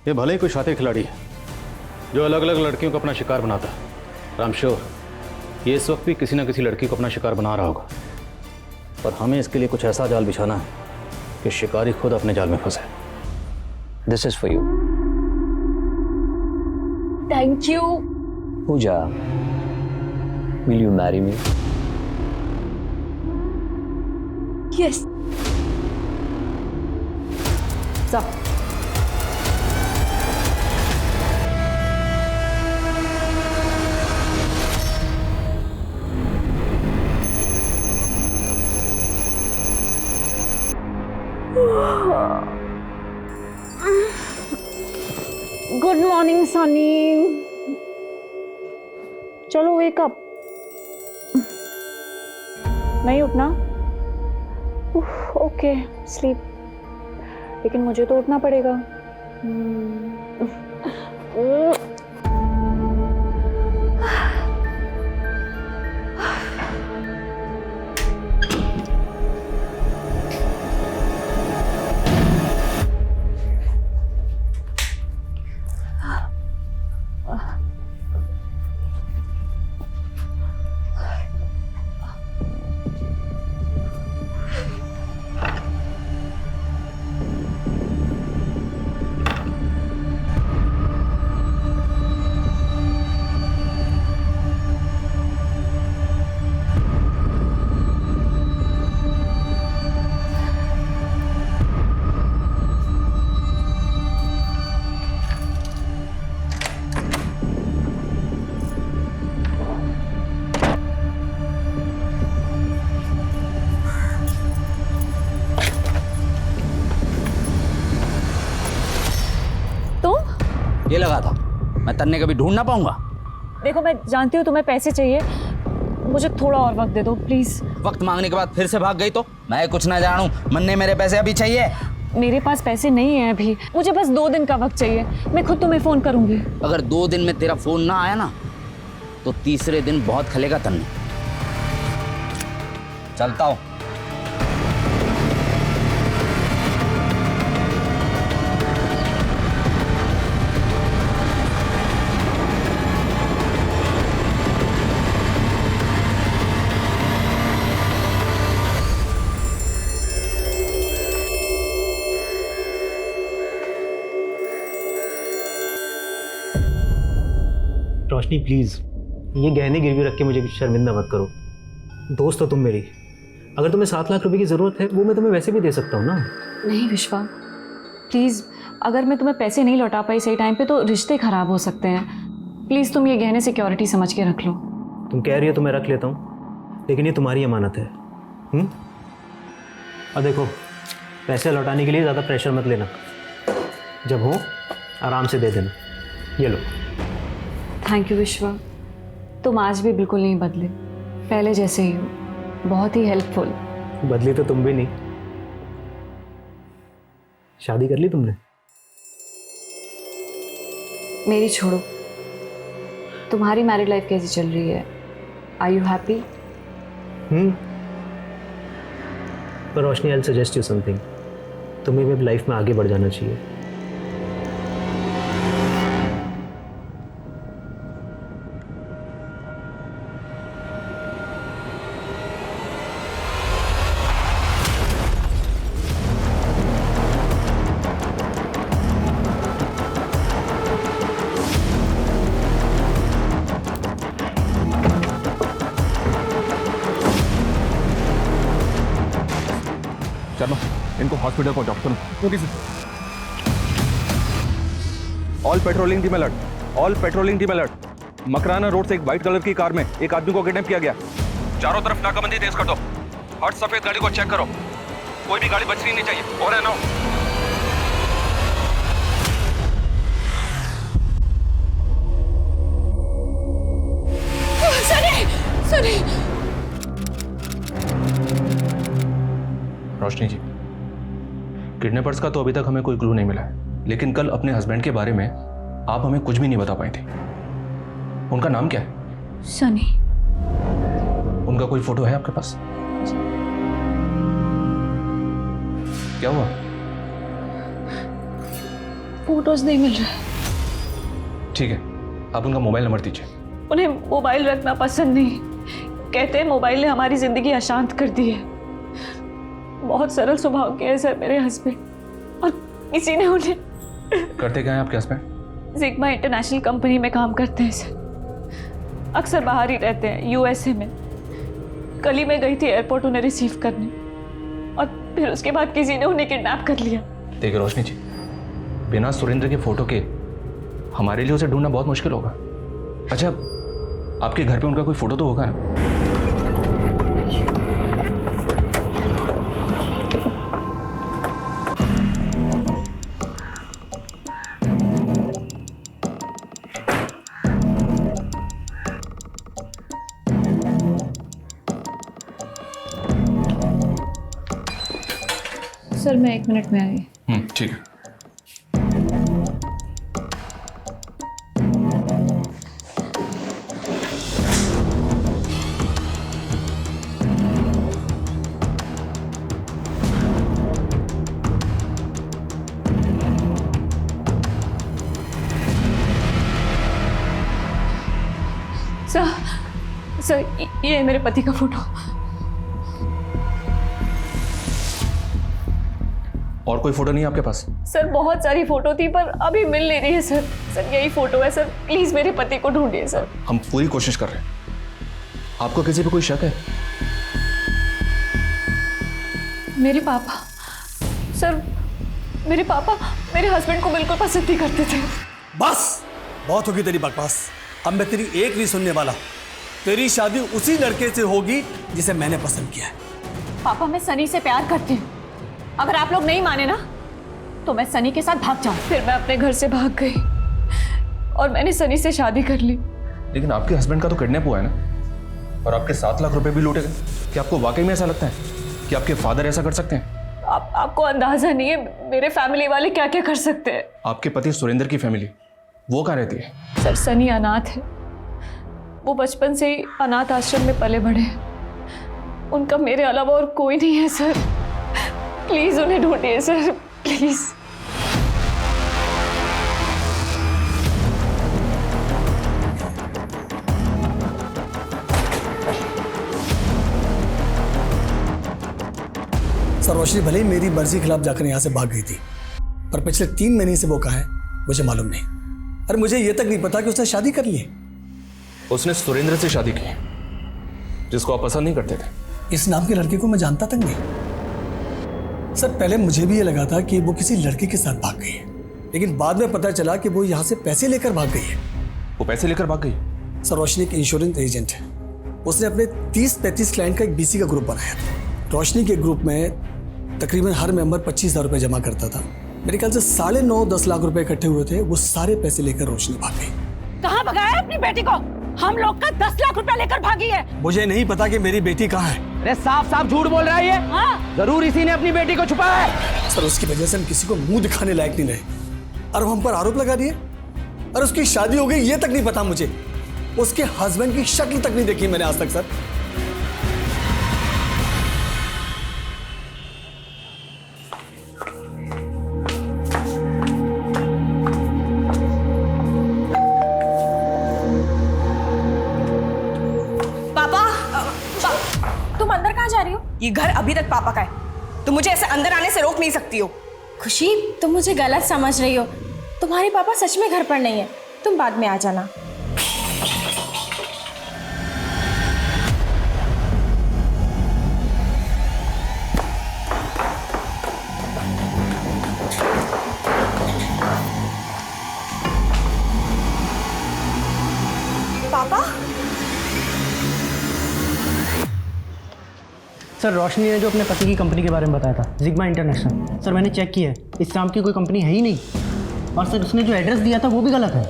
ये भले ही कोई शातिर खिलाड़ी है जो अलग अलग लड़कियों को अपना शिकार बनाता है, राम श्योर ये इस वक्त भी किसी ना किसी लड़की को अपना शिकार बना रहा होगा। पर हमें इसके लिए कुछ ऐसा जाल बिछाना है कि शिकारी खुद अपने जाल में फंसे। This is for you. Thank you. Puja, will you marry me? Yes. सब गुड मॉर्निंग सनी। चलो वेक अप। नहीं उठना? ओके स्लीप, लेकिन मुझे तो उठना पड़ेगा। ये लगा था मैं तन्ने कभी ढूंढ ना पाऊंगा। देखो मैं जानती हूँ तुम्हें पैसे चाहिए, मुझे थोड़ा और वक्त दे दो प्लीज। वक्त मांगने के बाद फिर से भाग गई तो मैं कुछ ना जानूं। मन्ने मेरे पैसे अभी चाहिए। मेरे पास पैसे नहीं है अभी, मुझे बस 2 दिन का वक्त चाहिए। मैं खुद तुम्हें फोन करूंगी। अगर 2 दिन में तेरा फोन ना आया ना तो तीसरे दिन बहुत खलेगा तन्ने। चलता हूं। रोशनी प्लीज़, ये गहने गिरवी रख के मुझे शर्मिंदा मत करो। दोस्त हो तुम मेरी। अगर तुम्हें 7 लाख रुपए की ज़रूरत है वो मैं तुम्हें वैसे भी दे सकता हूँ ना। नहीं विश्वा प्लीज, अगर मैं तुम्हें पैसे नहीं लौटा पाई सही टाइम पे तो रिश्ते खराब हो सकते हैं। प्लीज तुम ये गहने सिक्योरिटी समझ के रख लो। तुम कह रही हो तो मैं रख लेता हूँ, लेकिन ये तुम्हारी अमानत है। अब देखो, पैसे लौटाने के लिए ज़्यादा प्रेशर मत लेना। जब हो आराम से दे देना। ये लो। थैंक यू विश्वा, तुम आज भी बिल्कुल नहीं बदले, पहले जैसे ही हो, बहुत ही हेल्पफुल। बदली तो तुम भी नहीं। शादी कर ली तुमने? मेरी छोड़ो, तुम्हारी मैरिड लाइफ कैसी चल रही है? Are you happy? पर Roshni, I suggest you something. तुम्हें भी लाइफ में आगे बढ़ जाना चाहिए। शर्मा, इनको हॉस्पिटल पहुंचाओ। सुनो, जल्दी से। All patrolling team alert, all patrolling team alert. Makrana road से एक व्हाइट कलर की कार में एक आदमी को किडनैप किया गया। चारों तरफ नाकाबंदी तेज कर दो। हर सफेद गाड़ी को चेक करो, कोई भी गाड़ी बचनी नहीं चाहिए। और है ना, रोशनी जी, किडनैपर्स का तो अभी तक हमें कोई क्लू नहीं मिला है, लेकिन कल अपने हस्बैंड के बारे में आप हमें कुछ भी नहीं बता पाई थी। उनका नाम क्या है? सनी। उनका कोई फोटो है आपके पास? क्या हुआ? फोटोज नहीं मिल रहा। ठीक है, आप उनका मोबाइल नंबर दीजिए। उन्हें मोबाइल रखना पसंद नहीं, कहते हैं मोबाइल ने हमारी जिंदगी अशांत कर दी है। बहुत सरल स्वभाव के हैं सर मेरे हस्बैंड, और किसी ने उन्हें। करते क्या हैं आपके हस्बैंड? जिग्मा इंटरनेशनल कंपनी में काम करते हैं सर, अक्सर बाहर ही रहते हैं, यूएसए में। कल ही मैं गई थी एयरपोर्ट उन्हें रिसीव करने, और फिर उसके बाद किसी ने उन्हें किडनैप कर लिया। देखिए रोशनी जी, बिना सुरेंद्र के फोटो के हमारे लिए उसे ढूंढना बहुत मुश्किल होगा। अच्छा, आपके घर पे उनका कोई फोटो तो होगा ना? सर मैं 1 मिनट में आई। ठीक है। सर ये है मेरे पति का फोटो। और कोई फोटो नहीं है आपके पास? सर बहुत सारी फोटो थी पर अभी मिल नहीं रही है सर। सर यही फोटो है सर, प्लीज मेरे पति को ढूंढिए सर। हम पूरी कोशिश कर रहे हैं। आपको किसी पे कोई शक है? मेरे पापा, सर मेरे पापा मेरे हस्बैंड को बिल्कुल पसंद नहीं करते थे। बस बहुत होगी तेरी बकवास, अब मैं तेरी एक नहीं सुनने वाला। तेरी शादी उसी लड़के से होगी जिसे मैंने पसंद किया है। पापा मैं सनी से प्यार करती हूँ, अगर आप लोग नहीं माने ना तो मैं सनी के साथ भाग जाऊँ। फिर मैं अपने घर से भाग गई और मैंने सनी से शादी कर ली। लेकिन आपके हस्बैंड का तो किडनैप हुआ है ना, और आपके 7 लाख रुपए भी लूटे गए। क्या आपको वाकई में ऐसा लगता है कि आपके फादर ऐसा कर सकते हैं? आपको अंदाजा नहीं है मेरे फैमिली वाले क्या क्या कर सकते हैं। आपके पति सुरेंद्र की फैमिली वो कहाँ रहती है? सर सनी अनाथ है, वो बचपन से ही अनाथ आश्रम में पले बढ़े हैं। उनका मेरे अलावा और कोई नहीं है सर, प्लीज उन्हें ढूंढिए सर, प्लीज। सर रोशनी भले ही मेरी मर्जी के खिलाफ जाकर यहाँ से भाग गई थी, पर पिछले 3 महीने से वो कहाँ है मुझे मालूम नहीं। अरे मुझे ये तक नहीं पता कि उसने शादी कर ली है। उसने सुरेंद्र से शादी की, जिसको आप पसंद नहीं करते थे। इस नाम के लड़के को मैं जानता तक नहीं। सर पहले मुझे भी ये लगा था कि वो किसी लड़के के साथ भाग गई है, लेकिन बाद में पता चला कि वो यहाँ से पैसे लेकर भाग गई है। वो पैसे लेकर भाग गई? सर रोशनी एक इंश्योरेंस एजेंट है, उसने अपने 30-35 क्लाइंट का एक बीसी का ग्रुप बनाया था। रोशनी के ग्रुप में तकरीबन हर मेंबर 25,000 रुपये जमा करता था। मेरे ख्याल से 9.5-10 लाख रुपए इकट्ठे हुए थे। वो सारे पैसे लेकर रोशनी भाग गई। कहाँ भगाया अपनी बेटी को? हम लोग का 10 लाख रुपया लेकर भागी है। मुझे नहीं पता कि मेरी बेटी कहाँ है। अरे साफ साफ झूठ बोल रहा है ये। हाँ? जरूर इसी ने अपनी बेटी को छुपाया है। सर उसकी वजह से हम किसी को मुंह दिखाने लायक नहीं रहे, और वो हम पर आरोप लगा दिए। और उसकी शादी हो गई ये तक नहीं पता मुझे। उसके हस्बैंड की शक्ल तक नहीं देखी मैंने आज तक। सर तुम अंदर कहाँ जा रही हो? ये घर अभी तक पापा का है, तुम मुझे ऐसे अंदर आने से रोक नहीं सकती हो। खुशी तुम मुझे गलत समझ रही हो, तुम्हारे पापा सच में घर पर नहीं है, तुम बाद में आ जाना। पापा सर रोशनी ने जो अपने पति की कंपनी के बारे में बताया था, जिग्मा इंटरनेशनल, सर मैंने चेक किया है, इस नाम की कोई कंपनी है ही नहीं। और सर उसने जो एड्रेस दिया था वो भी गलत है।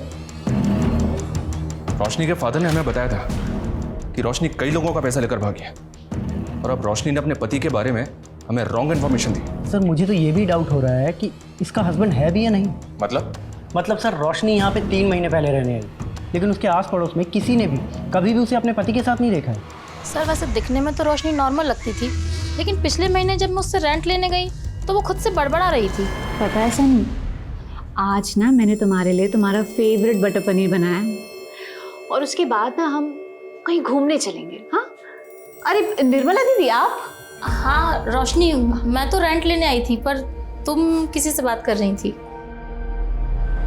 रोशनी के फादर ने हमें बताया था कि रोशनी कई लोगों का पैसा लेकर भागी है, और अब रोशनी ने अपने पति के बारे में हमें रॉन्ग इन्फॉर्मेशन दी। सर मुझे तो ये भी डाउट हो रहा है कि इसका हस्बैंड है भी या नहीं। मतलब सर रोशनी यहाँ पे 3 महीने पहले रहने आई, लेकिन उसके आस पड़ोस में किसी ने भी कभी भी उसे अपने पति के साथ नहीं देखा है। सर वैसे दिखने में तो रोशनी नॉर्मल लगती थी, लेकिन पिछले महीने जब मैं उससे रेंट लेने गई तो वो खुद से बड़बड़ा रही थी। पता है सनी, आज ना मैंने तुम्हारे लिए तुम्हारा फेवरेट बटर पनीर बनाया है और उसके बाद ना हम कहीं घूमने चलेंगे। हाँ, अरे निर्मला दीदी आप? हाँ रोशनी, मैं तो रेंट लेने आई थी, पर तुम किसी से बात कर रही थी।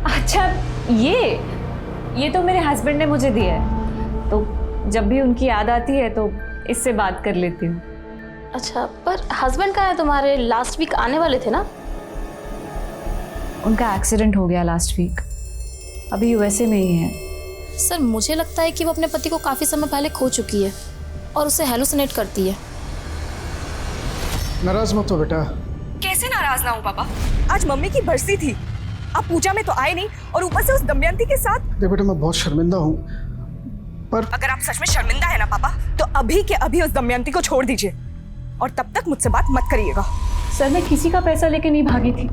अच्छा, ये तो मेरे हस्बैंड ने मुझे दिया है, तो जब भी उनकी याद आती है तो इससे बात कर लेती हूँ। अच्छा, पर हस्बैंड कहाँ है तुम्हारे? लास्ट वीक आने वाले थे ना? उनका एक्सीडेंट हो गया लास्ट वीक, अभी यूएसए में ही है। सर, मुझे लगता है कि वो अपने पति को काफ़ी समय पहले खो चुकी है और उसे हेलुसिनेट करती है। नाराज मत हो बेटा। कैसे नाराज ना हो पापा? आज मम्मी की बरसी थी, आप पूजा में तो आए नहीं और ऊपर से उस दमयंती के साथ। देख बेटा, मैं बहुत शर्मिंदा हूँ, पर अगर आप सच में शर्मिंदा है ना पापा, तो अभी के अभी उस दमयंती को छोड़ दीजिए और तब तक मुझसे बात मत करिएगा। सर, मैं किसी का पैसा लेके नहीं भागी थी,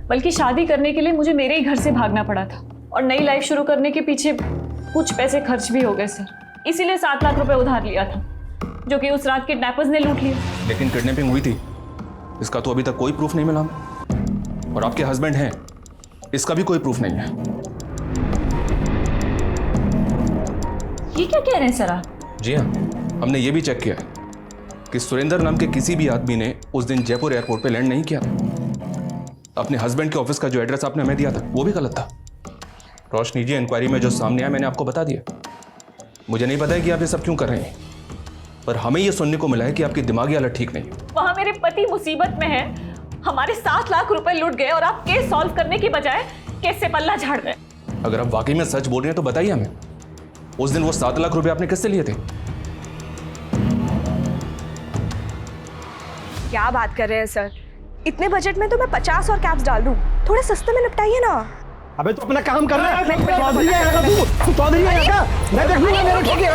बल्कि शादी करने के लिए मुझे मेरे ही घर से भागना पड़ा था और नई लाइफ शुरू करने के पीछे कुछ पैसे खर्च भी हो गए सर। इसीलिए 7 लाख रुपए उधार लिया था, जो कि उस रात किडनैपर्स ने लूट लिया। लेकिन किडनैपिंग हुई थी, इसका तो अभी तक कोई प्रूफ नहीं मिला, और आपके हस्बैंड हैं, इसका भी कोई प्रूफ नहीं है। ये क्या कह रहे हैं सर आप? जी हाँ, हमने ये भी चेक किया कि सुरेंद्र नाम के किसी भी आदमी ने उस दिन जयपुर एयरपोर्ट पे लैंड नहीं किया। अपने हस्बैंड के ऑफिस का जो एड्रेस आपने हमें दिया था वो भी गलत था। रोशनी जी, इंक्वायरी में जो सामने आया मैंने आपको बता दिया। मुझे नहीं पता है कि आप ये सब क्यों कर रहे हैं, पर हमें ये सुनने को मिला है कि आपकी दिमागी हालत ठीक नहीं है। वहाँ मेरे पति मुसीबत में है, हमारे 7 लाख रुपए लूट गए और आप केस सॉल्व करने की बजाय केस से पल्ला झाड़ रहे हैं। अगर आप वाकई में सच बोल रहे हैं तो बताइए हमें, उस दिन वो 7 लाख रुपए आपने किससे लिए थे? क्या बात कर रहे हैं सर? इतने बजट में तो मैं 50 और कैप्स डाल दूं, थोड़े सस्ते में निपटाइए ना। अबे तो अपना काम कर रहा है। चौधरी आएगा तू चौधरी आएगा, मैं देख लूंगा मेरे ठोके।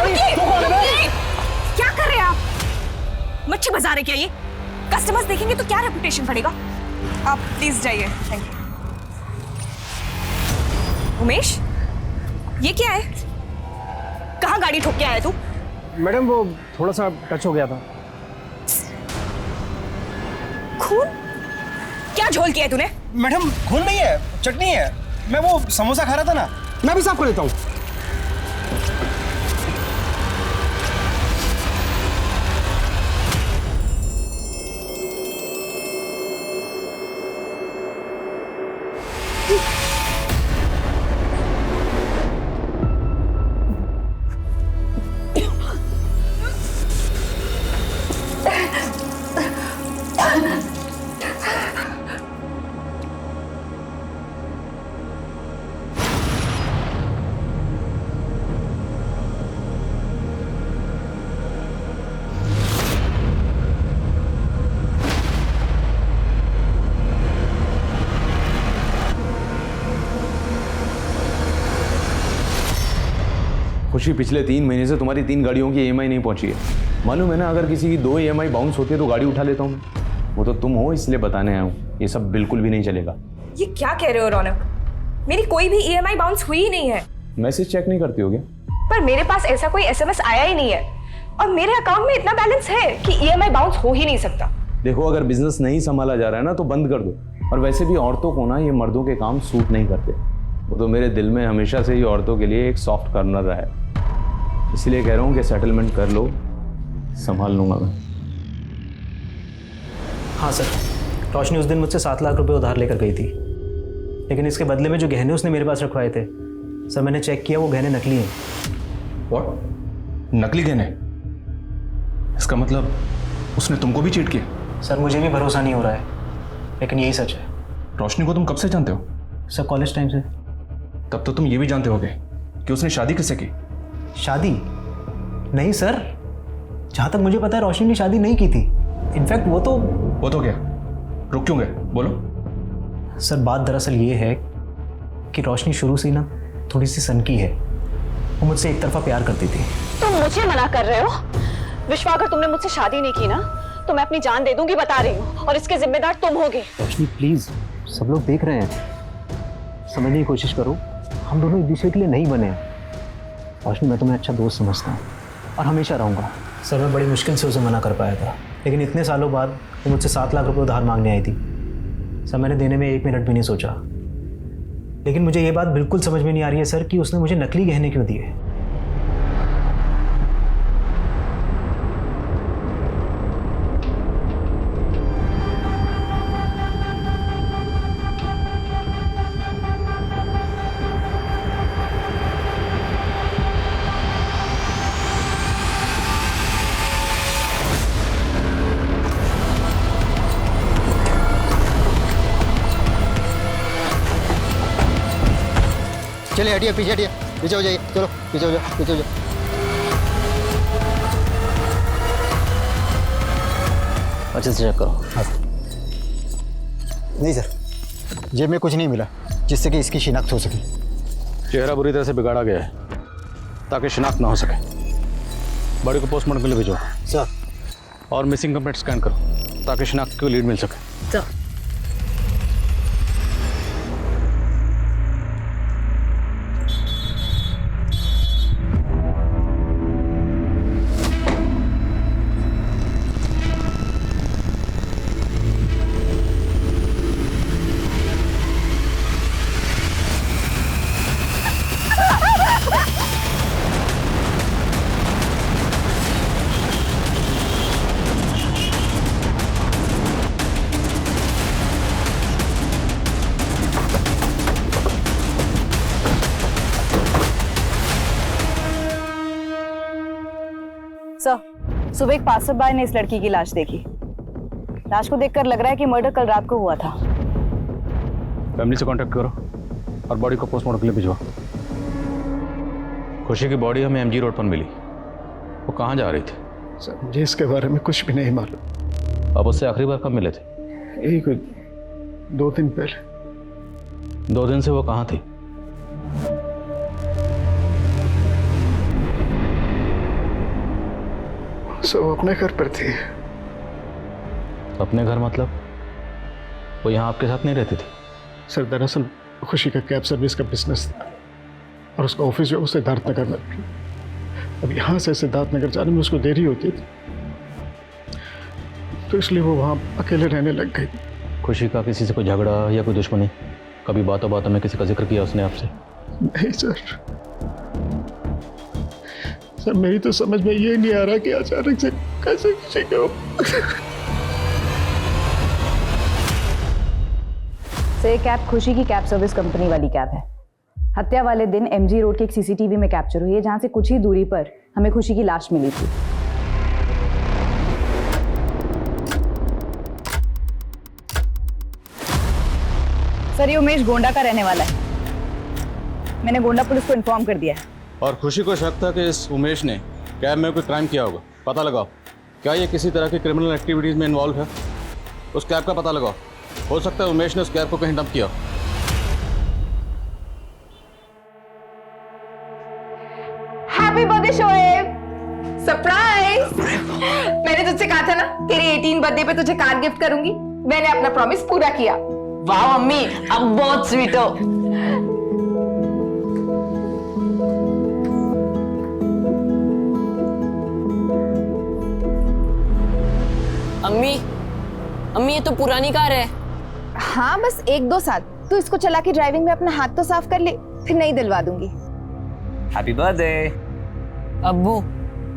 क्या कर रहे हैं आप? मच्छी बाजार है क्या ये? कस्टमर्स देखेंगे तो क्या रेपुटेशन पड़ेगा? आप प्लीज जाइए। Thank you. उमेश, ये क्या है? कहाँ गाड़ी ठोक के आया तू? मैडम वो थोड़ा सा टच हो गया था। खून? क्या झोल किया है तूने? मैडम खून नहीं है, चटनी है। मैं वो समोसा खा रहा था ना, मैं भी साफ कर लेता हूँ। खुशी, पिछले 3 महीने से तुम्हारी 3 गाड़ियों की EMI नहीं पहुंची है। मालूम है ना, अगर किसी की 2 EMI बाउंस होती है तो गाड़ी उठा लेता हूँ। वो तो तुम हो, इसलिए बताने आया हूँ। ये सब बिल्कुल भी नहीं चलेगा। ये क्या कह रहे हो रौनक? मेरी कोई भी EMI बाउंस हुई ही नहीं है। मैसेज चेक नहीं करती हो क्या? पर मेरे पास ऐसा कोई SMS आया ही नहीं है और मेरे अकाउंट में इतना बैलेंस है कि EMI बाउंस हो ही नहीं सकता। देखो, अगर बिजनेस नहीं संभाला जा रहा है ना तो बंद कर दो। और वैसे भी औरतों को ना ये मर्दों के काम सूट नहीं करते। वो तो मेरे दिल में हमेशा से ही औरतों के लिए एक सॉफ्ट कॉर्नर रहा है। इसलिए कह रहा हूँ कि सेटलमेंट कर लो, संभाल लूंगा मैं। हाँ सर, रोशनी उस दिन मुझसे 7 लाख रुपए उधार लेकर गई थी, लेकिन इसके बदले में जो गहने उसने मेरे पास रखवाए थे सर, मैंने चेक किया, वो गहने नकली हैं। What? नकली गहने? इसका मतलब उसने तुमको भी चीट किया? सर मुझे भी भरोसा नहीं हो रहा है, लेकिन यही सच है। रोशनी को तुम कब से जानते हो? सर कॉलेज टाइम से। तब तो तुम ये भी जानते होगे कि उसने शादी किससे की? शादी? नहीं सर, जहाँ तक मुझे पता है रोशनी ने शादी नहीं की थी। इनफैक्ट वो तो क्या? रुक क्यों गए? बोलो। सर बात दरअसल ये है कि रोशनी शुरू से ही ना थोड़ी सी सनकी है। वो मुझसे एक तरफा प्यार करती थी। तुम मुझे मना कर रहे हो? विश्वा, अगर तुमने मुझसे शादी नहीं की ना तो मैं अपनी जान दे दूंगी, बता रही हूँ, और इसके जिम्मेदार तुम होगे। रोशनी प्लीज, सब लोग देख रहे हैं, समझने की कोशिश करो। हम दोनों एक दूसरे के लिए नहीं बने हैं। रोशनी, मैं तुम्हें अच्छा दोस्त समझता हूँ और हमेशा रहूँगा। सर मैं बड़ी मुश्किल से उसे मना कर पाया था, लेकिन इतने सालों बाद वो मुझसे 7 लाख रुपए उधार मांगने आई थी। सर मैंने देने में 1 मिनट भी नहीं सोचा। लेकिन मुझे ये बात बिल्कुल समझ में नहीं आ रही है सर कि उसने मुझे नकली गहने क्यों दिए। चलिए हटिए, पीछे हटिए, पीछे हो जाइए, चलो पीछे हो जाओ, पीछे हो जाओ। अच्छे से चेक करो। हाँ नहीं सर, जेब में कुछ नहीं मिला जिससे कि इसकी शिनाख्त हो सके। चेहरा बुरी तरह से बिगाड़ा गया है ताकि शिनाख्त ना हो सके। बॉडी को पोस्टमार्टम के लिए भेजो सर। और मिसिंग कंप्लेंट स्कैन करो ताकि शिनाख्त की लीड मिल सके। सर सुबह एक पासरबाई ने इस लड़की की लाश देखी। लाश को देखकर लग रहा है कि मर्डर कल रात को हुआ था। फैमिली से कांटेक्ट करो और बॉडी को पोस्टमार्टम के लिए भिजवाओ। खुशी की बॉडी हमें एमजी रोड पर मिली। वो कहाँ जा रही थी? सर मुझे इसके बारे में कुछ भी नहीं मालूम। अब उससे आखिरी बार कब मिले थे? यही कुछ 2 दिन पहले। 2 दिन से वो कहाँ थी? सो वो अपने घर पर थी। अपने घर मतलब वो यहाँ आपके साथ नहीं रहती थी? सर दरअसल खुशी का कैब सर्विस का बिजनेस था और उसका ऑफिस जो है वो सिद्धार्थनगर में। अब यहाँ से सिद्धार्थनगर जाने में उसको देरी होती थी तो इसलिए वो वहाँ अकेले रहने लग गई। खुशी का किसी से कोई झगड़ा या कोई दुश्मनी? कभी बातों बातों में किसी का जिक्र किया उसने आपसे? नहीं सर, सर मेरी तो समझ में ये नहीं आ रहा कि अचानक से कैसे खुशी को। सर ये कैब खुशी की कैब सर्विस कंपनी वाली कैब है। हत्या वाले दिन एमजी रोड के एक सीसीटीवी में कैप्चर हुई है जहां से कुछ ही दूरी पर हमें खुशी की लाश मिली थी। सर ये उमेश गोंडा का रहने वाला है। मैंने गोंडा पुलिस को इन्फॉर्म कर दिया है। और खुशी को शक था कि इस उमेश ने कैब में कोई क्राइम किया होगा। पता लगाओ क्या ये किसी तरह की क्रिमिनल एक्टिविटीज में इन्वॉल्व है। उस कैब का पता लगाओ। हो सकता है उमेश ने उस कैब को कहीं डंप किया। Happy birthday Shoaib, surprise. मैंने तुझसे कहा था ना तेरे 18 बर्थडे पे तुझे कार गिफ्ट करूंगी। मैंने अपना प्रॉमिस पूरा किया। वाह मम्मी, अब बहुत स्वीट हो। अम्मी, अम्मी ये तो पुरानी कार है। हाँ बस 1-2 साल। तू इसको चला के ड्राइविंग में अपना हाथ तो साफ कर ले, फिर नई दिलवा दूंगी। Happy birthday. अब्बू,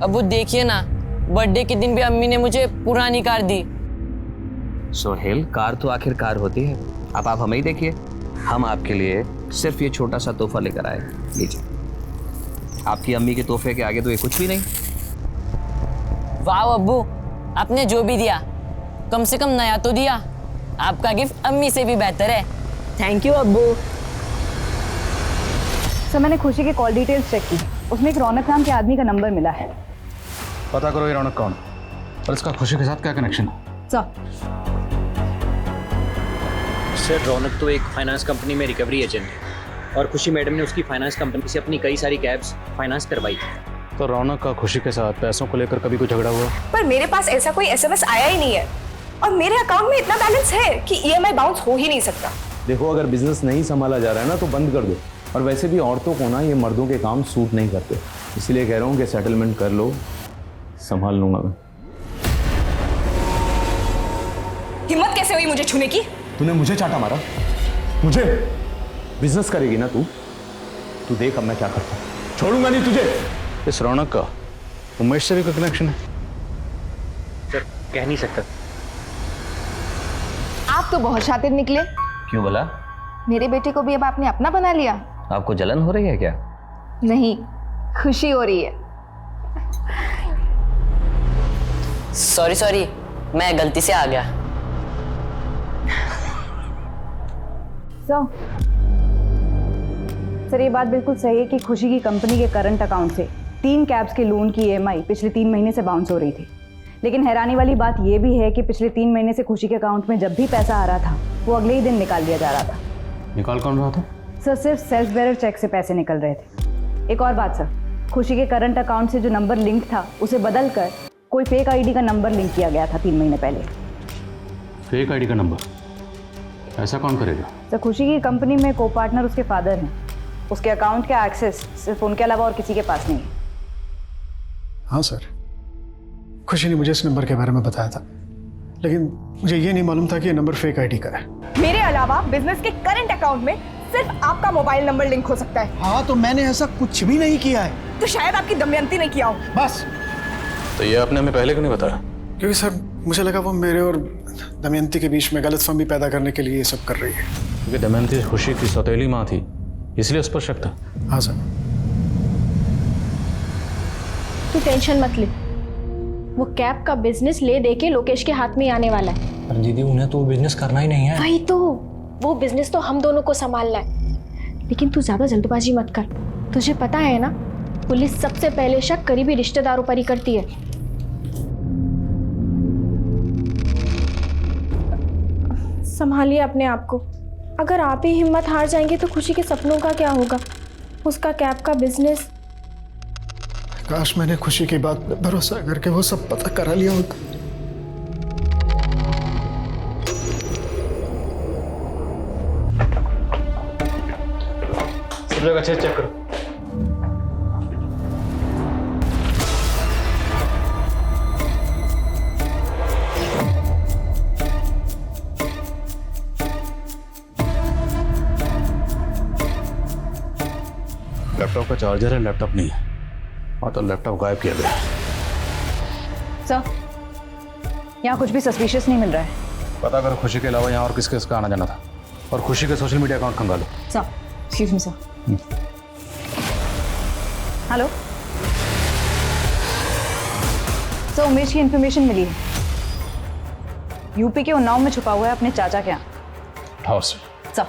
अब्बू देखिए ना, बर्थडे के दिन भी अम्मी ने मुझे पुरानी कार दी। सोहेल, कार तो आखिर कार होती है। अब आप हमें ही देखिए, हम आपके लिए सिर्फ ये छोटा सा तोहफा लेकर आए। लीजिए, आपकी अम्मी के तोहफे के आगे तो ये कुछ भी नहीं। वाह अब्बू, आपने जो भी दिया कम से कम नया तो दिया। आपका गिफ्ट अम्मी से भी बेहतर है। थैंक यू अब्बू। सर मैंने खुशी के कॉल डिटेल्स चेक की। उसमें एक रौनक नाम के आदमी का नंबर मिला है। पता करो ये रौनक कौन और इसका खुशी के साथ क्या कनेक्शन है। सर रौनक तो एक फाइनेंस कंपनी में रिकवरी एजेंट है और खुशी मैडम ने उसकी फाइनेंस कंपनी से अपनी कई सारी कैब्स फाइनेंस करवाई थी। तो रौनक का खुशी के साथ पैसों को लेकर कभी कोई झगड़ा हुआ? पर मेरे पास ऐसा कोई एसएमएस आया ही नहीं है और मेरे अकाउंट में इतना बैलेंस है कि ईएमआई बाउंस हो ही नहीं सकता। देखो अगर बिजनेस नहीं संभाला जा रहा है ना तो बंद कर दो। और वैसे भी औरतों को ना ये मर्दों के काम सूट नहीं करते, इसलिए कह रहा हूँ कि सेटलमेंट कर लो, संभाल लूंगा मैं। हिम्मत कैसे हुई मुझे छूने की? तूने मुझे चाटा मारा? मुझे? बिजनेस करेगी ना तू? तू देख अब मैं क्या करता हूं। छोड़ूंगा नहीं तुझे। इस रौनक का उमेश से भी कोई कनेक्शन है? सर कह नहीं सकता। आप तो बहुत शातिर निकले। क्यों बोला? मेरे बेटे को भी अब आपने अपना बना लिया। आपको जलन हो रही है क्या? नहीं, खुशी हो रही है। सॉरी मैं गलती से आ गया। सर ये बात बिल्कुल सही है कि खुशी की कंपनी के करंट अकाउंट से 3 कैब्स के लोन की EMI पिछले 3 महीने से बाउंस हो रही थी। लेकिन हैरानी वाली बात यह भी है कि पिछले 3 महीने से खुशी के अकाउंट में जब भी पैसा आ रहा था वो अगले ही दिन निकाल दिया जा रहा था। निकाल कौन रहा था? सर सिर्फ सेल्फ बेरर चेक से पैसे निकल रहे थे। एक और बात सर, खुशी के करंट अकाउंट से जो नंबर लिंक था उसे बदल कर कोई फेक ID का नंबर लिंक किया गया था 3 महीने पहले। फेक ID का नंबर? ऐसा कौन करेगा? सर खुशी की कंपनी में को पार्टनर उसके फादर हैं। उसके अकाउंट का एक्सेस सिर्फ उनके अलावा और किसी के पास नहीं है। हाँ सर, खुशी ने मुझे इस नंबर के बारे में बताया था, लेकिन मुझे ये नहीं मालूम था कि ये नंबर फेक ID का है। मेरे अलावा बिजनेस के करंट अकाउंट में सिर्फ आपका मोबाइल नंबर लिंक हो सकता है। हाँ तो मैंने ऐसा कुछ भी नहीं किया है। तो शायद आपकी दमयंती ने किया हो। बस। तो ये आपने हमें पहले क्यों नहीं बताया? क्योंकि सर मुझे लगा वो मेरे और दमयंती के बीच में गलतफहमी पैदा करने के लिए ये सब कर रही है। क्योंकि दमयंती खुशी की सौतेली माँ थी, इसलिए उस पर शक था। हाँ सर। तू टेंशन मत ले, वो कैब का बिजनेस ले दे के लोकेश के हाथ में आने वाला है। पर दीदी उन्हें तो बिजनेस करना ही नहीं है। वही तो, वो बिजनेस तो हम दोनों को संभालना है। लेकिन तू ज्यादा जल्दबाजी मत कर। तुझे पता है ना, पुलिस सबसे पहले शक करीबी रिश्तेदारों पर ही करती है। संभालिए अपने आप को। अगर आप ही हिम्मत हार जाएंगे तो खुशी के सपनों का क्या होगा? उसका कैब का बिजनेस। काश मैंने खुशी की बात पे भरोसा करके वो सब पता करा लिया होता। सब जगह अच्छे से चेक करो। लैपटॉप का चार्जर है, लैपटॉप नहीं है। और तो लैपटॉप गायब किया गया। सर यहाँ कुछ भी सस्पिशियस नहीं मिल रहा है। पता करो खुशी के अलावा यहाँ और किस किसका आना जाना था, और खुशी के सोशल मीडिया अकाउंट खंगालो। Sir excuse me sir. Hello sir, Umesh की इन्फॉर्मेशन मिली है। यूपी के उन्नाव में छुपा हुआ है अपने चाचा के यहाँ। उठाओ से। सर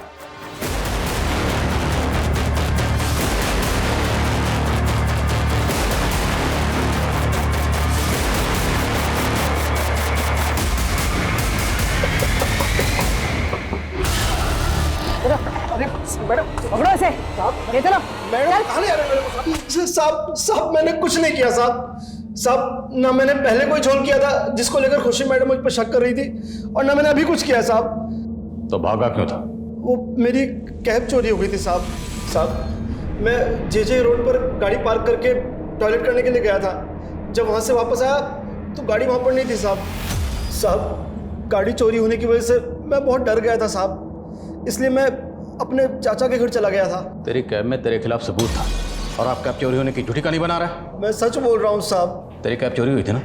मैडम पकड़ो इसे, ये चलो। मैडम कहाँ ले आ रहे हैं मेरे को? साहब मैंने कुछ नहीं किया साहब ना मैंने पहले कोई झोल किया था जिसको लेकर खुशी मैडम मुझ पर शक कर रही थी, और ना मैंने अभी कुछ किया साहब। तो भागा क्यों था? वो मेरी कैब चोरी हो गई थी साहब। मैं जे रोड पर गाड़ी पार्क करके टॉयलेट करने के लिए गया था। जब वहाँ से वापस आया तो गाड़ी वहाँ पर नहीं थी साहब। गाड़ी चोरी होने की वजह से मैं बहुत डर गया था साहब, इसलिए मैं अपने चाचा के घर चला गया था। तेरी कैब में तेरे खिलाफ सबूत था, और आप कैब चोरी होने की झूठी कहानी बना रहा है। मैं सच बोल रहा हूँ साहब। तेरी कैब चोरी हुई थी ना?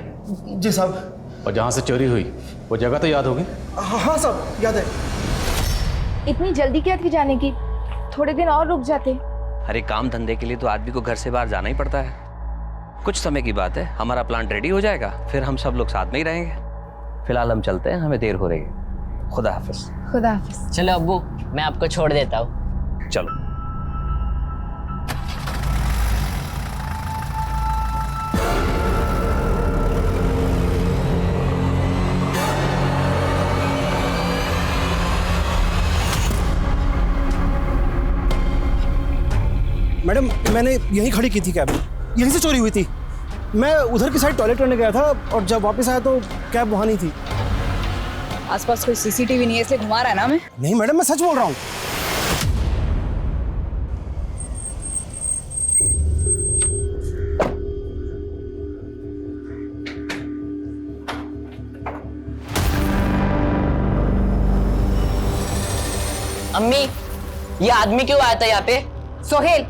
जी साहब। और जहाँ से चोरी हुई वो जगह तो याद होगी? हाँ साहब याद है। इतनी जल्दी क्या थी जाने की? थोड़े दिन और रुक जाते। अरे काम धंधे के लिए तो आदमी को घर से बाहर जाना ही पड़ता है। कुछ समय की बात है, हमारा प्लांट रेडी हो जाएगा, फिर हम सब लोग साथ में ही रहेंगे। फिलहाल हम चलते हैं, हमें देर हो रही है। खुदा हाफिज। खुदा हाफिज। चलो अब्बू, मैं आपको छोड़ देता हूँ। चलो। मैडम मैंने यहीं खड़ी की थी कैब, यहीं से चोरी हुई थी। मैं उधर की साइड टॉयलेट करने गया था, और जब वापस आया तो कैब वहाँ नहीं थी। आसपास कोई CCTV नहीं है इसलिए घुमा रहा है ना मैं? नहीं मैडम, मैं सच बोल रहा हूँ। अम्मी, ये आदमी क्यों आया था यहाँ पे? सोहेल,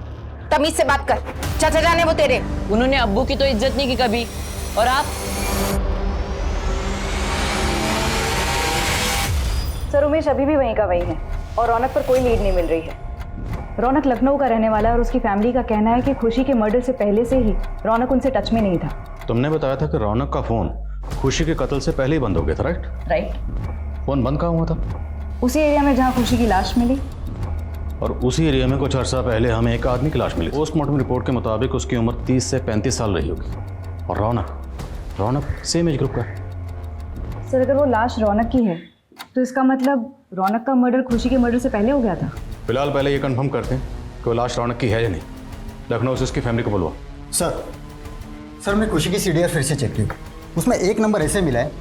तमीज से बात कर। चाचा जाने वो तेरे। उन्होंने अब्बू की तो इज्जत नहीं की कभी, और आप? सर उमेश अभी भी वहीं का वही है और रौनक पर कोई लीड नहीं मिल रही है। रौनक लखनऊ का रहने वाला है और उसकी फैमिली का कहना है कि खुशी के मर्डर से पहले से ही रौनक उनसे टच में नहीं था। तुमने बताया था कि रौनक का फोन खुशी के कत्ल से पहले ही बंद हो गया था, राइट? फोन बंद कहाँ हुआ था? उसी एरिया में जहाँ खुशी की लाश मिली। और उसी एरिया में कुछ अर्सा पहले हमें एक आदमी की लाश मिली। पोस्टमार्टम रिपोर्ट के मुताबिक उसकी उम्र 30 से 35 साल रही होगी। और रौनक सेम एज ग्रुप का है। सर अगर वो लाश रौनक की है तो इसका मतलब रौनक का मर्डर खुशी के मर्डर से पहले हो गया था। फिलहाल पहले ये कंफर्म करते हैं कि वो लाश रौनक की है या नहीं। लखनऊ से उसकी फैमिली को बुलवा। सर हमने खुशी की सीडीआर फिर से चेक की। उसमें एक नंबर ऐसे मिला है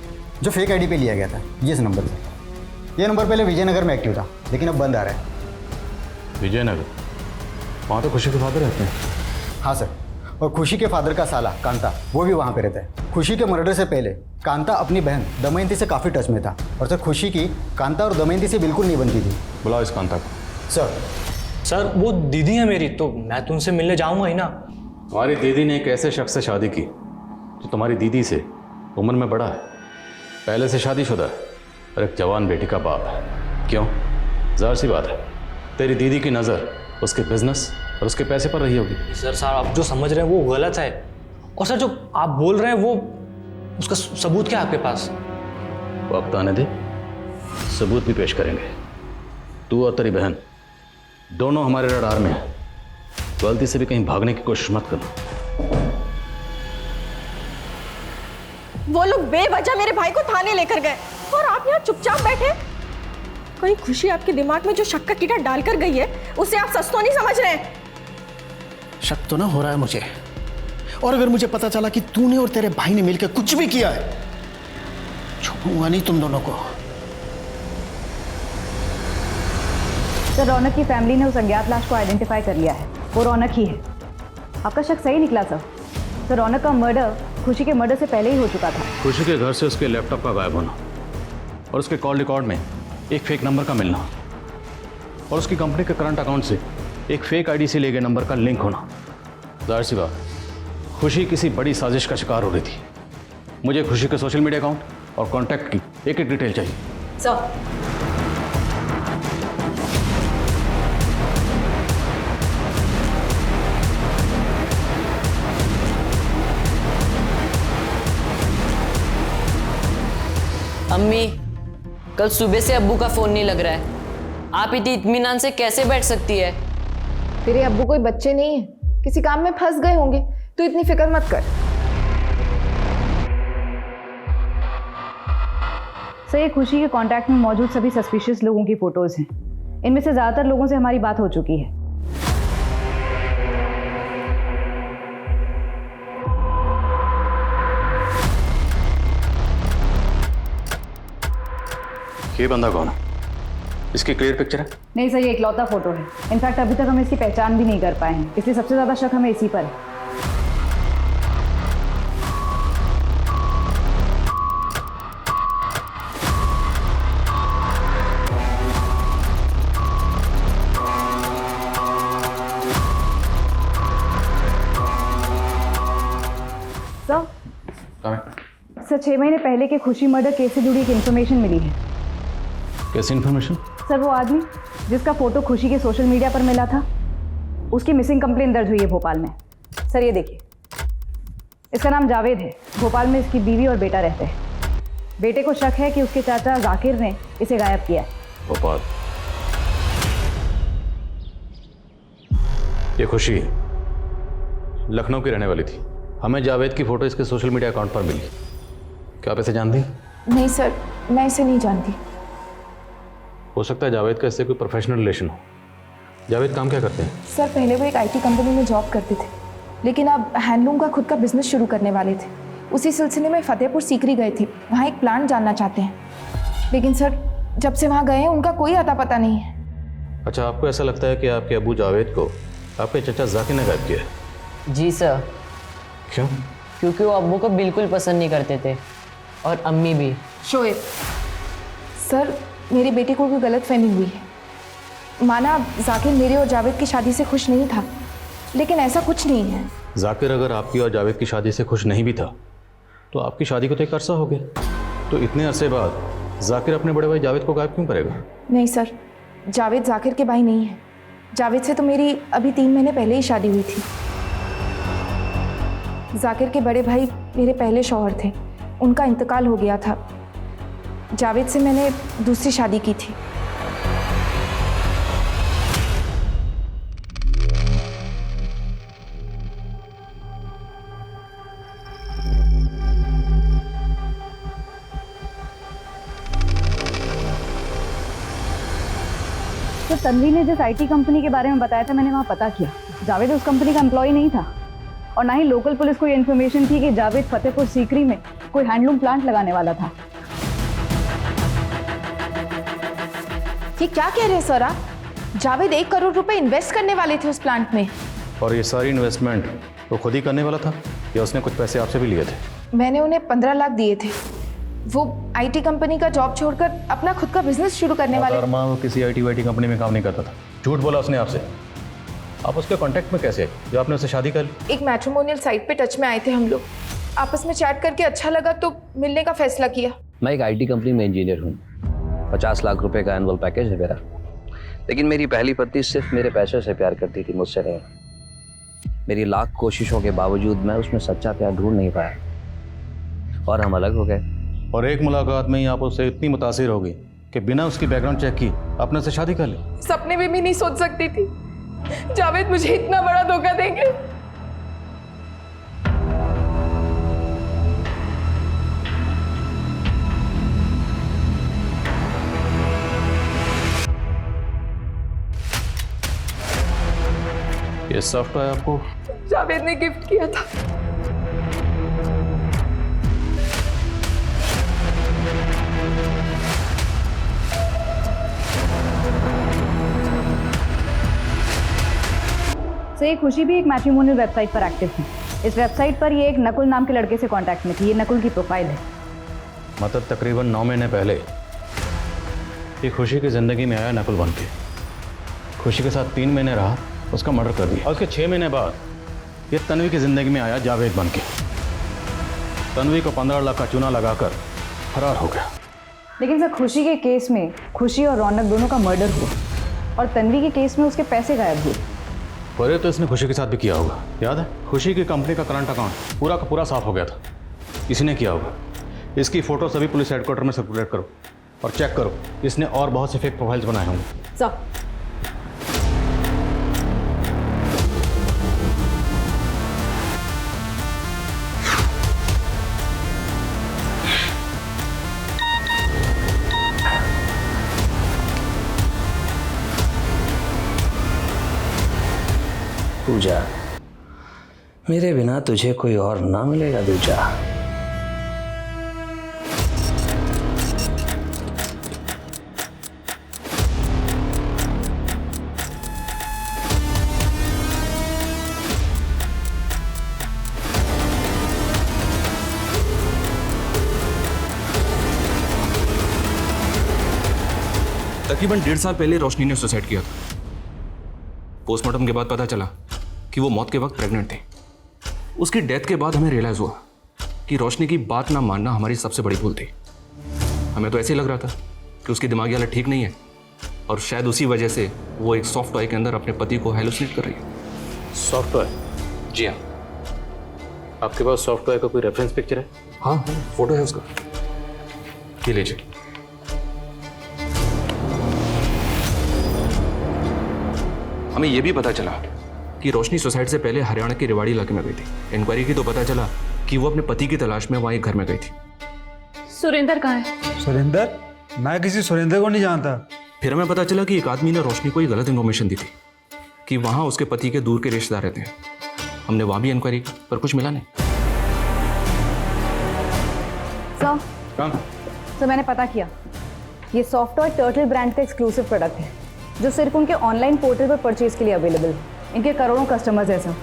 जो फेक आईडी पे लिया गया था, ये इस नंबर पे। ये नंबर पहले विजयनगर में एक्टिव था लेकिन अब बंद आ रहा है। विजयनगर? वहाँ तो खुशी के फादर रहते हैं। हाँ सर, और खुशी के फादर का साला कांता वो भी वहाँ पे रहता है। खुशी के मर्डर से पहले कांता अपनी बहन दमयंती से काफ़ी टच में था और सर खुशी की कांता और दमयंती से बिल्कुल नहीं बनती थी। बुलाओ इस कांता को। सर वो दीदी है मेरी, तो मैं तो उनसे मिलने जाऊंगा ही ना। तुम्हारी दीदी ने एक ऐसे शख्स से शादी की जो तुम्हारी दीदी से उम्र में बड़ा है, पहले से शादीशुदा है और एक जवान बेटी का बाप है। क्यों? ज़ाहिर सी बात है तेरी दीदी की नज़र उसके बिजनेस और उसके पैसे पर रही होगी। सर साहब आप जो समझ रहे हैं वो गलत है, और सर जो आप बोल रहे हैं वो उसका सबूत क्या है आपके पास? वक्त आने दे, सबूत भी पेश करेंगे। तू और तेरी बहन दोनों हमारे रडार में है। गलती से भी कहीं भागने की कोशिश मत करना। वो लोग बेवजह मेरे भाई को थाने लेकर गए और आप यहाँ चुपचाप बैठे। कहीं खुशी आपके दिमाग में जो शक का कीड़ा डालकर गई है उसे आप सच तो नहीं समझ रहे हैं? शक तो ना हो रहा है मुझे, और अगर मुझे पता चला कि तूने और तेरे भाई ने मिलकर कुछ भी किया है, छोड़ूंगा नहीं तुम दोनों को। सर रौनक की फैमिली ने उस अज्ञात लाश को आइडेंटिफाई कर लिया है, वो रौनक ही है। आपका शक सही निकला सर। तो रौनक का मर्डर खुशी के मर्डर से पहले ही हो चुका था। खुशी के घर से उसके लैपटॉप का गायब होना और उसके कॉल रिकॉर्ड में एक फेक नंबर का मिलना और उसकी कंपनी के करंट अकाउंट से एक फेक आईडी से लिए गए नंबर का लिंक होना। जाहिर सी बात खुशी किसी बड़ी साजिश का शिकार हो रही थी। मुझे खुशी के सोशल मीडिया अकाउंट और कॉन्टैक्ट की एक एक डिटेल चाहिए। सर अम्मी, कल सुबह से अब्बू का फोन नहीं लग रहा है। आप इतनी इत्मीनान से कैसे बैठ सकती है? तेरे अब्बू कोई बच्चे नहीं है, किसी काम में फंस गए होंगे, तू इतनी फिक्र मत कर। सर ये खुशी के कांटेक्ट में मौजूद सभी सस्पिशियस लोगों की फोटोज हैं। इनमें से ज़्यादातर लोगों से हमारी बात हो चुकी है। ये बंदा कौन है? इसकी क्लियर पिक्चर है? नहीं सर, ये इकलौता फोटो है। इनफैक्ट अभी तक हम इसकी पहचान भी नहीं कर पाए हैं, इसलिए सबसे ज़्यादा शक हमें इसी पर है। सर 6 महीने पहले के खुशी मर्डर केस से जुड़ी एक इन्फॉर्मेशन मिली है। कैसी इन्फॉर्मेशन? सर वो आदमी जिसका फोटो खुशी के सोशल मीडिया पर मिला था, उसकी मिसिंग कंप्लेंट दर्ज हुई है भोपाल में। सर ये देखिए, इसका नाम जावेद है। भोपाल में इसकी बीवी और बेटा रहते हैं। बेटे को शक है कि उसके चाचा जाकिर ने इसे गायब किया है। भोपाल? ये खुशी लखनऊ की रहने वाली थी। हमें जावेद की फोटो इसके सोशल मीडिया अकाउंट पर मिली। क्या आप इसे जानती? नहीं सर, मैं इसे नहीं जानती। हो सकता है जावेद का इससे कोई प्रोफेशनल रिलेशन हो। जावेद काम क्या करते हैं? सर पहले वो एक आईटी कंपनी में जॉब करते थे, लेकिन अब हैंडलूम का खुद का बिजनेस शुरू करने वाले थे। उसी सिलसिले में फतेहपुर सीकरी गए थे, वहाँ एक प्लांट जानना चाहते हैं। लेकिन सर जब से वहाँ गए हैं उनका कोई अता पता नहीं है। अच्छा, आपको ऐसा लगता है कि आपके अबू जावेद को आपके चचा जाकिर ने गायब किया है? जी सर। क्यों? क्योंकि वो अब्बू को बिल्कुल पसंद नहीं करते थे, और अम्मी भी। शोएब, सर मेरी बेटी को कोई गलत फहमी हुई है। माना जाकिर मेरे और जावेद की शादी से खुश नहीं था, लेकिन ऐसा कुछ नहीं है। जाकिर अगर आपकी और जावेद की शादी से खुश नहीं भी था तो आपकी शादी को तो एक अरसा हो गया, तो इतने अरसे बाद जाकिर अपने बड़े भाई जावेद को गायब क्यों करेगा? नहीं सर, जावेद जाकिर के भाई नहीं है। जावेद से तो मेरी अभी 3 महीने पहले ही शादी हुई थी। जाकिर के बड़े भाई मेरे पहले शौहर थे, उनका इंतकाल हो गया था। जावेद से मैंने दूसरी शादी की थी। तो तन्वी ने जिस आईटी कंपनी के बारे में बताया था, मैंने वहाँ पता किया। जावेद उस कंपनी का एम्प्लॉय नहीं था और ना ही लोकल पुलिस को ये इन्फॉर्मेशन थी कि जावेद फतेहपुर सीकरी में कोई हैंडलूम प्लांट लगाने वाला था। ये क्या कह रहे हैं सर आप? जावेद 1 करोड़ रुपए इन्वेस्ट करने वाले थे उस प्लांट में। और ये सारी इन्वेस्टमेंट वो खुद ही करने वाला था या उसने कुछ पैसे आपसे भी लिए थे? मैंने उन्हें 15 लाख दिए थे। वो आईटी कंपनी का जॉब छोड़कर अपना खुद का बिजनेस शुरू करने वाले। वो किसी आईटी वाईटी कंपनी में काम नहीं करता था, झूठ बोला उसने आपसे। आप उसके कांटेक्ट में कैसे जो आपने उससे शादी कर ली? एक मैट्रिमोनियल साइट पे टच में आए थे हम लोग, आपस में चैट करके अच्छा लगा तो मिलने का फैसला किया। मैं एक आईटी कंपनी में इंजीनियर हूँ, 50 लाख रुपए का एनुअल पैकेज है मेरा। लेकिन मेरी पहली पत्नी सिर्फ मेरे पैसे से प्यार करती थी, मुझसे नहीं। मेरी लाख कोशिशों के बावजूद मैं उसमें सच्चा प्यार ढूंढ नहीं पाया और हम अलग हो गए। और एक मुलाकात में ही आप उससे इतनी मुतासिर हो गई कि बिना उसकी बैकग्राउंड चेक की अपने से शादी कर ली। सपने में भी नहीं सोच सकती थी जावेद मुझे इतना बड़ा धोखा देंगे। ये सॉफ्टवेयर आपको जावेद ने गिफ्ट किया था। तो ये खुशी भी एक मैट्रिमोनियल वेबसाइट पर एक्टिव थी। इस वेबसाइट पर ये एक नकुल नाम के लड़के से कांटेक्ट में थी। ये नकुल की प्रोफाइल है। मतलब तकरीबन 9 महीने पहले ये खुशी की ज़िंदगी में आया नकुल बन के, खुशी के साथ 3 महीने रहा, उसका मर्डर कर दिया। और उसके 6 महीने बाद ये तन्वी की ज़िंदगी में आया जावेद बन के। तन्वी को 15 लाख का चूना लगाकर फरार हो गया। लेकिन सर, खुशी के केस में खुशी और रौनक दोनों का मर्डर हुआ और तन्वी के केस में उसके पैसे गायब हुए। पर तो इसने खुशी के साथ भी किया होगा, याद है? खुशी की कंपनी का करंट अकाउंट पूरा का पूरा साफ हो गया था, इसी ने किया होगा। इसकी फ़ोटो सभी पुलिस हेडक्वार्टर में सर्कुलेट करो और चेक करो, इसने और बहुत से फेक प्रोफाइल्स बनाए होंगे। सर, पूजा, मेरे बिना तुझे कोई और ना मिलेगा दूजा। तकरीबन 1.5 साल पहले रोशनी ने सुसाइड किया था। पोस्टमार्टम के बाद पता चला कि वो मौत के वक्त प्रेग्नेंट थी। उसकी डेथ के बाद हमें रियलाइज हुआ कि रोशनी की बात ना मानना हमारी सबसे बड़ी भूल थी। हमें तो ऐसे ही लग रहा था कि उसकी दिमागी हालत ठीक नहीं है और शायद उसी वजह से वो एक सॉफ्ट टॉय के अंदर अपने पति को हेलुसिनेट कर रही है। Soft toy? जी हाँ। आपके पास सॉफ्ट टॉय का कोई रेफरेंस पिक्चर है? हाँ, फोटो है उसका, ये लीजिए। हमें यह भी पता चला कि रोशनी सुसाइड से पहले हरियाणा के रेवाड़ी इलाके में गई थी। इंक्वायरी की तो पता चला कि वो अपने पति की तलाश में वहाँ एक घर में गई थी। सुरेंद्र कहाँ है? सुरेंद्र? मैं किसी सुरेंद्र को नहीं जानता। फिर हमें पता चला कि एक आदमी ने रोशनी को ही गलत इन्फॉर्मेशन दी थी कि वहाँ उसके पति के दूर के रिश्तेदार रहते हैं। हमने वहाँ भी इंक्वायरी की पर कुछ मिला नहीं। सर, मैंने पता किया। ये सॉफ्टवेयर टर्टल ब्रांड का एक्सक्लूसिव प्रोडक्ट है जो सिर्फ उनके ऑनलाइन पोर्टल पर परचेज के लिए अवेलेबल है। इनके करोड़ों कस्टमर्स हैं सर।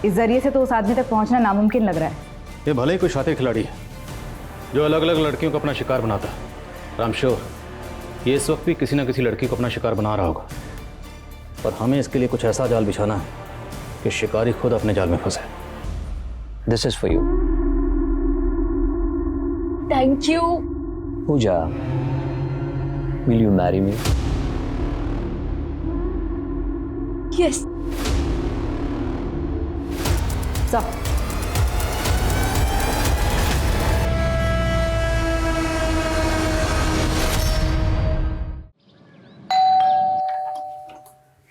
इस जरिए से तो उस आदमी तक पहुंचना नामुमकिन लग रहा है। ये भले ही कोई शातिर खिलाड़ी है जो अलग अलग लड़कियों को अपना शिकार बनाता है। राम श्योर ये इस वक्त भी किसी ना किसी लड़की को अपना शिकार बना रहा होगा पर हमें इसके लिए कुछ ऐसा जाल बिछाना है कि शिकारी खुद अपने जाल में फंसे। This is for you. Thank you. Puja, will you marry me? Yes. सब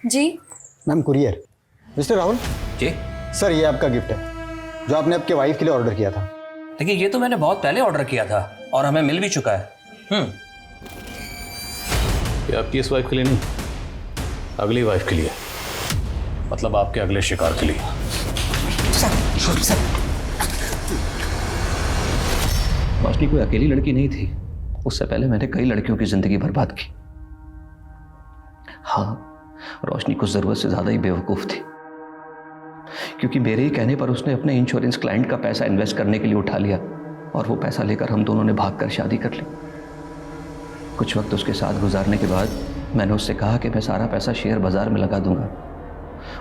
जी ma'am courier. Mister Rahul ji sir, ये आपका गिफ्ट है जो आपने आपके वाइफ के लिए ऑर्डर किया था। देखिए, ये तो मैंने बहुत पहले ऑर्डर किया था और हमें मिल भी चुका है। ये आपकी इस वाइफ के लिए नहीं, अगली वाइफ के लिए, मतलब आपके अगले शिकार के लिए। रोशनी कोई अकेली लड़की नहीं थी। उससे पहले मैंने कई लड़कियों की जिंदगी बर्बाद की। हाँ, रोशनी कुछ जरूरत से ज्यादा ही बेवकूफ थी, क्योंकि मेरे ही कहने पर उसने अपने इंश्योरेंस क्लाइंट का पैसा इन्वेस्ट करने के लिए उठा लिया और वो पैसा लेकर हम दोनों ने भागकर शादी कर ली। कुछ वक्त उसके साथ गुजारने के बाद मैंने उससे कहा कि मैं सारा पैसा शेयर बाजार में लगा दूंगा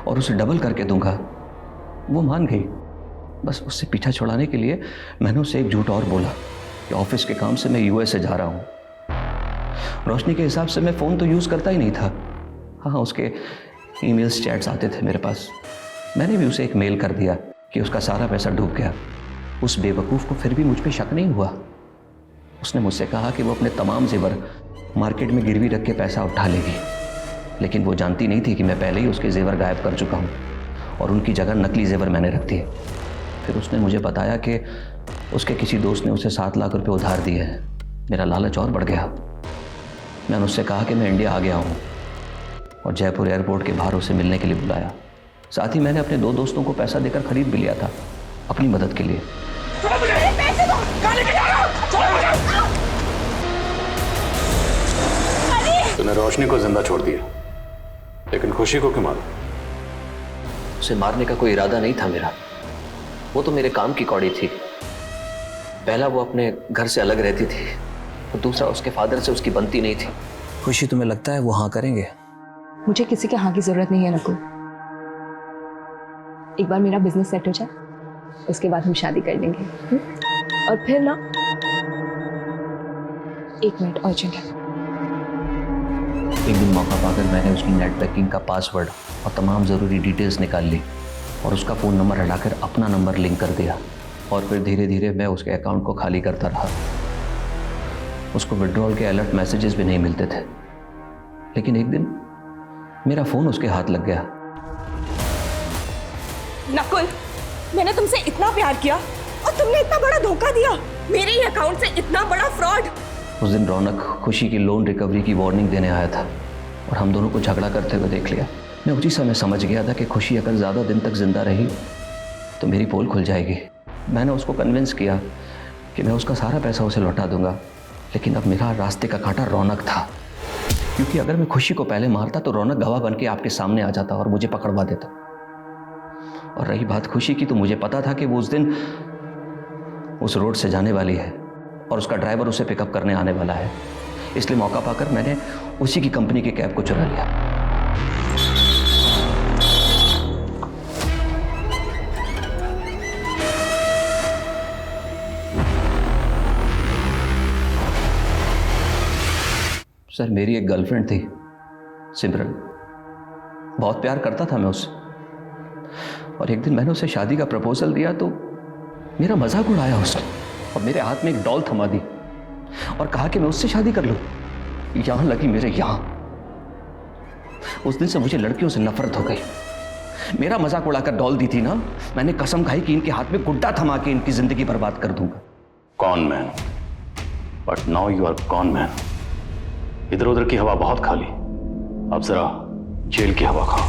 और उसे डबल करके दूंगा। वो मान गई। बस उससे पीछा छुड़ाने के लिए मैंने उससे एक झूठ और बोला कि ऑफिस के काम से मैं यूएसए जा रहा हूँ। रोशनी के हिसाब से मैं फ़ोन तो यूज़ करता ही नहीं था। हाँ, उसके ईमेल्स चैट्स आते थे मेरे पास। मैंने भी उसे एक मेल कर दिया कि उसका सारा पैसा डूब गया। उस बेवकूफ़ को फिर भी मुझ पे शक नहीं हुआ। उसने मुझसे कहा कि वो अपने तमाम जेवर मार्केट में गिरवी रख के पैसा उठा लेगी, लेकिन वो जानती नहीं थी कि मैं पहले ही उसके जेवर गायब कर चुका हूँ और उनकी जगह नकली जेवर मैंने रख दिए। फिर उसने मुझे बताया कि उसके किसी दोस्त ने उसे 7 लाख रुपए उधार दिए हैं। मेरा लालच और बढ़ गया। मैंने उससे कहा कि मैं इंडिया आ गया हूँ और जयपुर एयरपोर्ट के बाहर उसे मिलने के लिए बुलाया। साथ ही मैंने अपने 2 दोस्तों को पैसा देकर खरीद भी लिया था अपनी मदद के लिए। तूने रोशनी को जिंदा छोड़ दिया, लेकिन खुशी को क्यों मारा? उसे मारने का कोई इरादा नहीं था मेरा। वो तो मेरे काम की कौड़ी थी। पहला वो अपने घर से अलग रहती थी और दूसरा उसके फादर से उसकी बनती नहीं थी। खुशी, तुम्हें लगता है वो हाँ करेंगे? मुझे किसी के हाँ की जरूरत नहीं है नकुल। एक बार मेरा बिजनेस सेट हो जाए, उसके बाद हम शादी कर लेंगे। और फिर ना, 1 मिनट अर्जेंट है। एक दिन मौका पाकर मैंने उसकी नेट बैंकिंग का पासवर्ड और तमाम ज़रूरी डिटेल्स निकाल ली और उसका फ़ोन नंबर हटाकर अपना नंबर लिंक कर दिया। और फिर धीरे धीरे मैं उसके अकाउंट को खाली करता रहा। उसको विड्रॉल के अलर्ट मैसेजेस भी नहीं मिलते थे। लेकिन एक दिन मेरा फ़ोन उसके हाथ लग गया। नकुल, मैंने तुमसे इतना प्यार किया और तुमने इतना बड़ा धोखा दिया। मेरे ही अकाउंट से इतना बड़ा फ्रॉड। उस दिन रौनक खुशी की लोन रिकवरी की वार्निंग देने आया था और हम दोनों को झगड़ा करते हुए देख लिया। मैं उसी समय समझ गया था कि खुशी अगर ज़्यादा दिन तक जिंदा रही तो मेरी पोल खुल जाएगी। मैंने उसको कन्विंस किया कि मैं उसका सारा पैसा उसे लौटा दूंगा, लेकिन अब मेरा रास्ते का कांटा रौनक था, क्योंकि अगर मैं खुशी को पहले मारता तो रौनक गवाह बन के आपके सामने आ जाता और मुझे पकड़वा देता। और रही बात खुशी की, तो मुझे पता था कि वो उस दिन उस रोड से जाने वाली है और उसका ड्राइवर उसे पिकअप करने आने वाला है। इसलिए मौका पाकर मैंने उसी की कंपनी के कैब को चुरा लिया। सर, मेरी एक गर्लफ्रेंड थी, सिमरन। बहुत प्यार करता था मैं उससे, और एक दिन मैंने उसे शादी का प्रपोजल दिया तो मेरा मजाक उड़ाया उसने और मेरे हाथ में एक डॉल थमा दी और कहा कि मैं उससे शादी कर लूं। यहां लगी मेरे यहां। उस दिन से मुझे लड़कियों से नफरत हो गई। मेरा मजाक उड़ाकर डॉल दी थी ना, मैंने कसम खाई कि इनके हाथ में गुड्डा थमा के इनकी जिंदगी बर्बाद कर दूंगा। Con man, but now you are con man. इधर उधर की हवा बहुत खाली, अब जरा जेल की हवा खाओ।